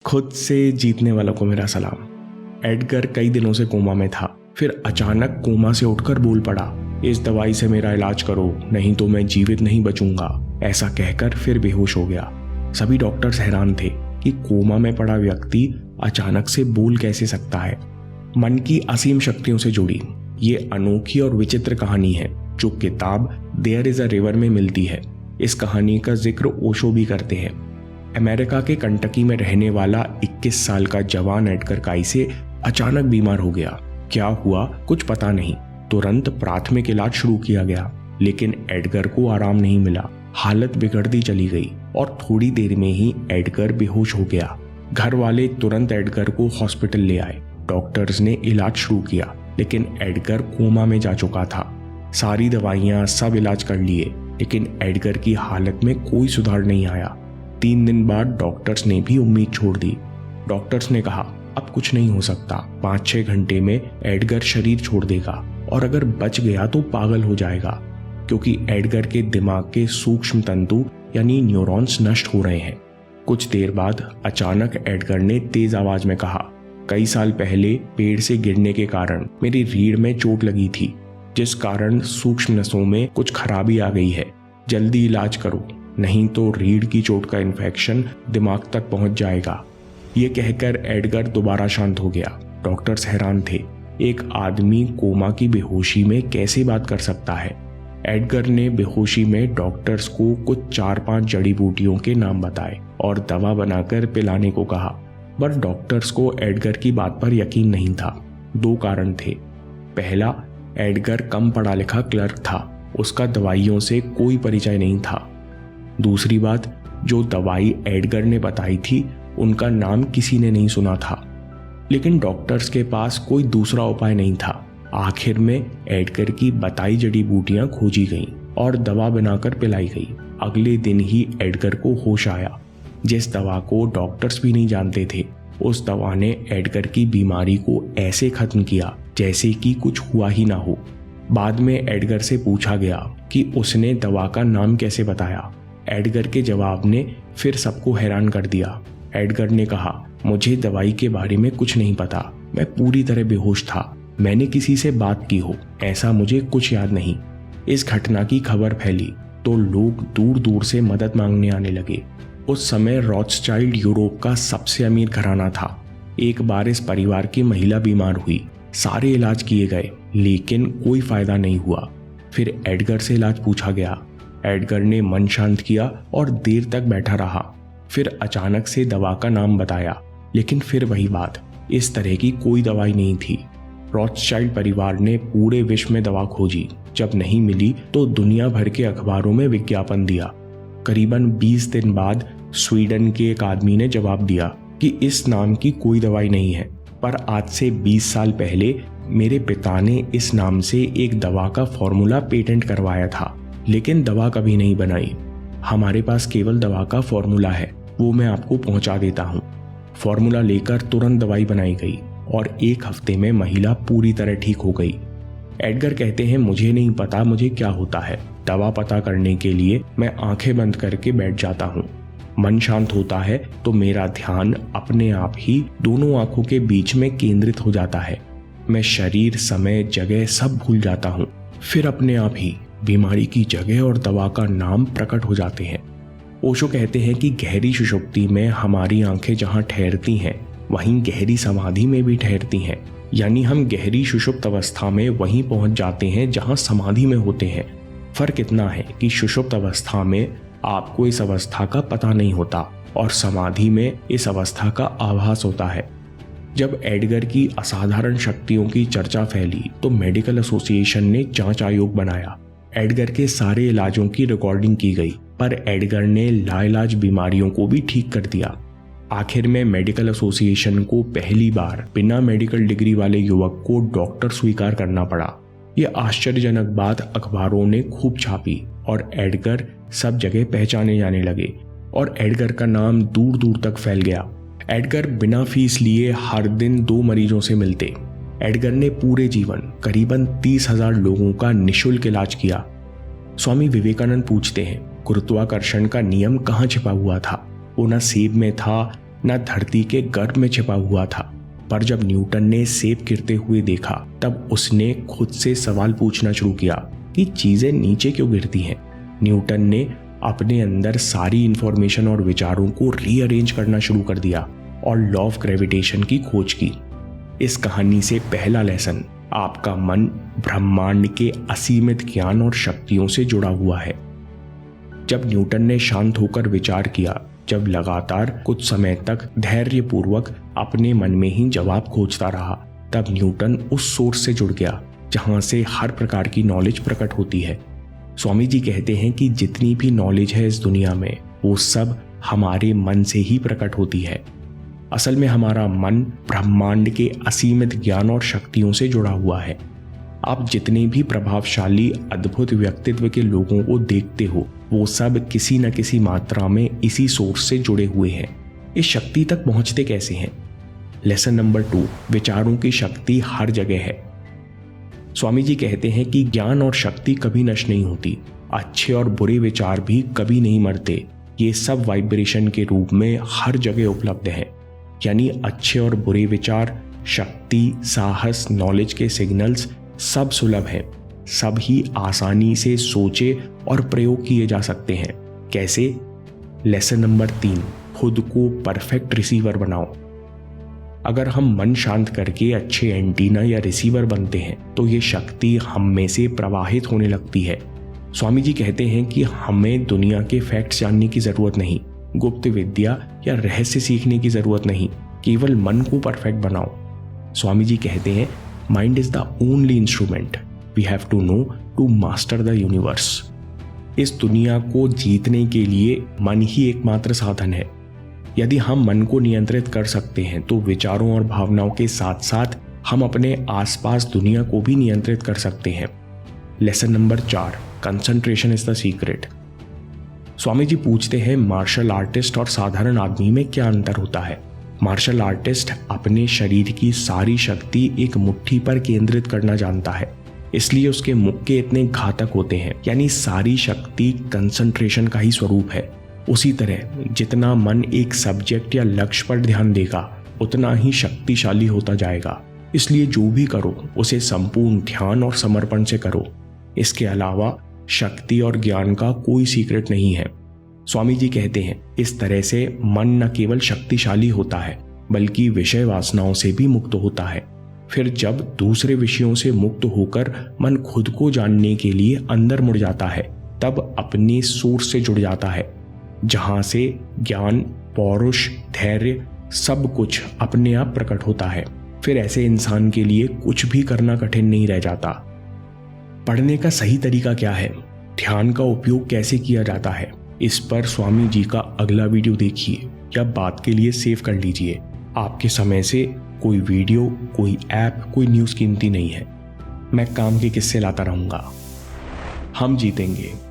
खुद से जीतने वालों को मेरा सलाम। एडगर कई दिनों से कोमा में था, फिर अचानक कोमा से उठकर बोल पड़ा, इस दवाई से मेरा इलाज करो, नहीं तो मैं जीवित नहीं बचूंगा। ऐसा कहकर फिर बेहोश हो गया। सभी डॉक्टर्स हैरान थे कि कोमा में पड़ा व्यक्ति अचानक से बोल कैसे सकता है। मन की असीम शक्तियों से जुड़ी ये अनोखी और विचित्र कहानी है जो किताब देयर इज अ रिवर में मिलती है। इस कहानी का जिक्र ओशो भी करते हैं। अमेरिका के कंटकी में रहने वाला 21 साल का जवान एडगर काइसे अचानक बीमार हो गया। क्या हुआ कुछ पता नहीं। तुरंत प्राथमिक इलाज शुरू किया गया, लेकिन एडगर को आराम नहीं मिला। हालत बिगड़ती चली गई और थोड़ी देर में ही एडगर बेहोश हो गया। घर वाले तुरंत एडगर को हॉस्पिटल ले आए। डॉक्टर्स ने इलाज शुरू किया, लेकिन एडगर कोमा में जा चुका था। सारी दवाइयां सब इलाज कर लिए, लेकिन एडगर की हालत में कोई सुधार नहीं आया। 3 दिन बाद डॉक्टर्स ने भी उम्मीद छोड़ दी। डॉक्टर्स ने कहा अब कुछ नहीं हो सकता, 5-6 घंटे में एडगर शरीर छोड़ देगा और अगर बच गया तो पागल हो जाएगा, क्योंकि एडगर के दिमाग के सूक्ष्म तंतु यानी न्यूरॉन्स नष्ट हो रहे हैं। कुछ देर बाद अचानक एडगर ने तेज आवाज में कहा, कई साल पहले पेड़ से गिरने के कारण मेरी रीढ़ में चोट लगी थी, जिस कारण सूक्ष्म नसों में कुछ खराबी आ गई है। जल्दी इलाज करो, नहीं तो रीढ़ की चोट का इन्फेक्शन दिमाग तक पहुंच जाएगा। ये कहकर एडगर दोबारा शांत हो गया। डॉक्टर्स हैरान थे, एक आदमी कोमा की बेहोशी में कैसे बात कर सकता है। एडगर ने बेहोशी में डॉक्टर्स को कुछ 4-5 जड़ी बूटियों के नाम बताए और दवा बनाकर पिलाने को कहा, पर डॉक्टर्स को एडगर की बात पर यकीन नहीं था। 2 कारण थे। पहला, एडगर कम पढ़ा लिखा क्लर्क था, उसका दवाइयों से कोई परिचय नहीं था। दूसरी बात, जो दवाई एडगर ने बताई थी उनका नाम किसी ने नहीं सुना था, लेकिन डॉक्टर्स के पास कोई दूसरा उपाय नहीं था। आखिर में एडगर की बताई जड़ी बूटियां खोजी गईं और दवा बनाकर पिलाई गई। अगले दिन ही एडगर को होश आया। जिस दवा को डॉक्टर्स भी नहीं जानते थे, उस दवा ने एडगर की बीमारी को ऐसे खत्म किया जैसे कि कुछ हुआ ही ना हो। बाद में एडगर से पूछा गया कि उसने दवा का नाम कैसे बताया। एडगर के जवाब ने फिर सबको हैरान कर दिया। एडगर ने कहा, मुझे दवाई के बारे में कुछ नहीं पता, मैं पूरी तरह बेहोश था, मैंने किसी से बात की हो ऐसा मुझे कुछ याद नहीं। इस घटना की खबर फैली तो लोग दूर दूर से मदद मांगने आने लगे। उस समय रॉथस्चाइल्ड यूरोप का सबसे अमीर घराना था। एक बार इस परिवार की महिला बीमार हुई, सारे इलाज किए गए, लेकिन कोई फायदा नहीं हुआ। फिर एडगर से इलाज पूछा गया। एडगर ने मन शांत किया और देर तक बैठा रहा। फिर अचानक से दवा का नाम बताया, लेकिन फिर वही बात, इस तरह की कोई दवाई नहीं थी। रॉथस्चाइल्ड परिवार ने पूरे विश्व में दवा खोजी, जब नहीं मिली तो दुनिया भर के अखबारों में विज्ञापन दिया। करीबन 20 दिन बाद स्वीडन के एक आदमी ने जवाब दिया कि इस नाम की कोई दवाई नहीं है, पर आज से 20 साल पहले मेरे पिता ने इस नाम से एक दवा का फॉर्मूला पेटेंट करवाया था, लेकिन दवा कभी नहीं बनाई। हमारे पास केवल दवा का फॉर्मूला है, वो मैं आपको पहुंचा देता हूँ। फॉर्मूला लेकर तुरंत दवाई बनाई गई और 1 हफ्ते में महिला पूरी तरह ठीक हो गई। एडगर कहते हैं, मुझे नहीं पता मुझे क्या होता है, दवा पता करने के लिए मैं आंखें बंद करके बैठ जाता हूँ। मन शांत होता है तो मेरा ध्यान अपने आप ही दोनों आंखों के बीच में केंद्रित हो जाता है। मैं शरीर, समय, जगह सब भूल जाता हूँ। फिर अपने आप ही बीमारी की जगह और दवा का नाम प्रकट हो जाते हैं। ओशो कहते हैं कि गहरी सुषुप्ति में हमारी आंखें जहाँ ठहरती हैं, वहीं गहरी समाधि में भी ठहरती हैं। यानी हम गहरी सुषुप्त अवस्था में वहीं पहुंच जाते हैं जहां समाधि में होते हैं। फर्क इतना है कि सुषुप्त अवस्था में आपको इस अवस्था का पता नहीं होता और समाधि में इस अवस्था का आभास होता है। जब एडगर की असाधारण शक्तियों की चर्चा फैली तो मेडिकल एसोसिएशन ने जांच आयोग बनाया। एडगर के सारे इलाजों की रिकॉर्डिंग की गई, पर एडगर ने लाइलाज बीमारियों को भी ठीक कर दिया। आखिर में मेडिकल एसोसिएशन को पहली बार बिना मेडिकल डिग्री वाले युवक को डॉक्टर स्वीकार करना पड़ा। यह आश्चर्यजनक बात अखबारों ने खूब छापी और एडगर सब जगह पहचाने जाने लगे और एडगर का नाम दूर दूर तक फैल गया। एडगर बिना फीस लिए हर दिन 2 मरीजों से मिलते। एडगर ने पूरे जीवन करीबन 30,000 लोगों का निःशुल्क इलाज किया। स्वामी विवेकानंद पूछते हैं, गुरुत्वाकर्षण का नियम कहाँ छिपा हुआ था? वो न सेब में था, न धरती के गर्भ में छिपा हुआ था। पर जब न्यूटन ने सेब गिरते हुए देखा तब उसने खुद से सवाल पूछना शुरू किया कि चीजें नीचे क्यों गिरती हैं। न्यूटन ने अपने अंदर सारी इंफॉर्मेशन और विचारों को रीअरेंज करना शुरू कर दिया और लॉ ऑफ ग्रेविटेशन की खोज की। इस कहानी से पहला लेसन, आपका मन ब्रह्मांड के असीमित ज्ञान और शक्तियों से जुड़ा हुआ है। जब न्यूटन ने शांत होकर विचार किया, जब लगातार कुछ समय तक धैर्यपूर्वक अपने मन में ही जवाब खोजता रहा, तब न्यूटन उस सोर्स से जुड़ गया जहां से हर प्रकार की नॉलेज प्रकट होती है। स्वामी जी कहते हैं कि जितनी भी नॉलेज है इस दुनिया में वो सब हमारे मन से ही प्रकट होती है। असल में हमारा मन ब्रह्मांड के असीमित ज्ञान और शक्तियों से जुड़ा हुआ है। आप जितने भी प्रभावशाली अद्भुत व्यक्तित्व के लोगों को देखते हो वो सब किसी न किसी मात्रा में इसी सोर्स से जुड़े हुए हैं। इस शक्ति तक पहुंचते कैसे हैं? लेसन नंबर 2, विचारों की शक्ति हर जगह है। स्वामी जी कहते हैं कि ज्ञान और शक्ति कभी नष्ट नहीं होती। अच्छे और बुरे विचार भी कभी नहीं मरते। ये सब वाइब्रेशन के रूप में हर जगह उपलब्ध है। यानी अच्छे और बुरे विचार, शक्ति, साहस, नॉलेज के सिग्नल्स सब सुलभ हैं। सब ही आसानी से सोचे और प्रयोग किए जा सकते हैं। कैसे? लेसन नंबर 3, खुद को परफेक्ट रिसीवर बनाओ। अगर हम मन शांत करके अच्छे एंटीना या रिसीवर बनते हैं तो ये शक्ति हम में से प्रवाहित होने लगती है। स्वामी जी कहते हैं कि हमें दुनिया के फैक्ट्स जानने की जरूरत नहीं, गुप्त विद्या या रहस्य सीखने की जरूरत नहीं, केवल मन को परफेक्ट बनाओ। स्वामी जी कहते हैं mind is the only instrument we have to know to master the universe. इस दुनिया को जीतने के लिए मन ही एकमात्र साधन है। यदि हम मन को नियंत्रित कर सकते हैं तो विचारों और भावनाओं के साथ साथ हम अपने आसपास दुनिया को भी नियंत्रित कर सकते हैं। Lesson number 4, concentration is the secret. Swami ji पूछते हैं मार्शल आर्टिस्ट और साधारण आदमी में क्या अंतर होता है? मार्शल आर्टिस्ट अपने शरीर की सारी शक्ति एक मुट्ठी पर केंद्रित करना जानता है, इसलिए उसके मुक्के इतने घातक होते हैं। यानी सारी शक्ति कंसंट्रेशन का ही स्वरूप है। उसी तरह जितना मन एक सब्जेक्ट या लक्ष्य पर ध्यान देगा उतना ही शक्तिशाली होता जाएगा। इसलिए जो भी करो उसे संपूर्ण ध्यान और समर्पण से करो। इसके अलावा शक्ति और ज्ञान का कोई सीक्रेट नहीं है। स्वामी जी कहते हैं इस तरह से मन न केवल शक्तिशाली होता है बल्कि विषय वासनाओं से भी मुक्त होता है। फिर जब दूसरे विषयों से मुक्त होकर मन खुद को जानने के लिए अंदर मुड़ जाता है तब अपने सोर्स से जुड़ जाता है, जहां से ज्ञान, पौरुष, धैर्य सब कुछ अपने आप प्रकट होता है। फिर ऐसे इंसान के लिए कुछ भी करना कठिन नहीं रह जाता। पढ़ने का सही तरीका क्या है? ध्यान का उपयोग कैसे किया जाता है? इस पर स्वामी जी का अगला वीडियो देखिए या बात के लिए सेव कर लीजिए। आपके समय से कोई वीडियो, कोई ऐप, कोई न्यूज़ कीमती नहीं है। मैं काम के किस्से लाता रहूंगा। हम जीतेंगे।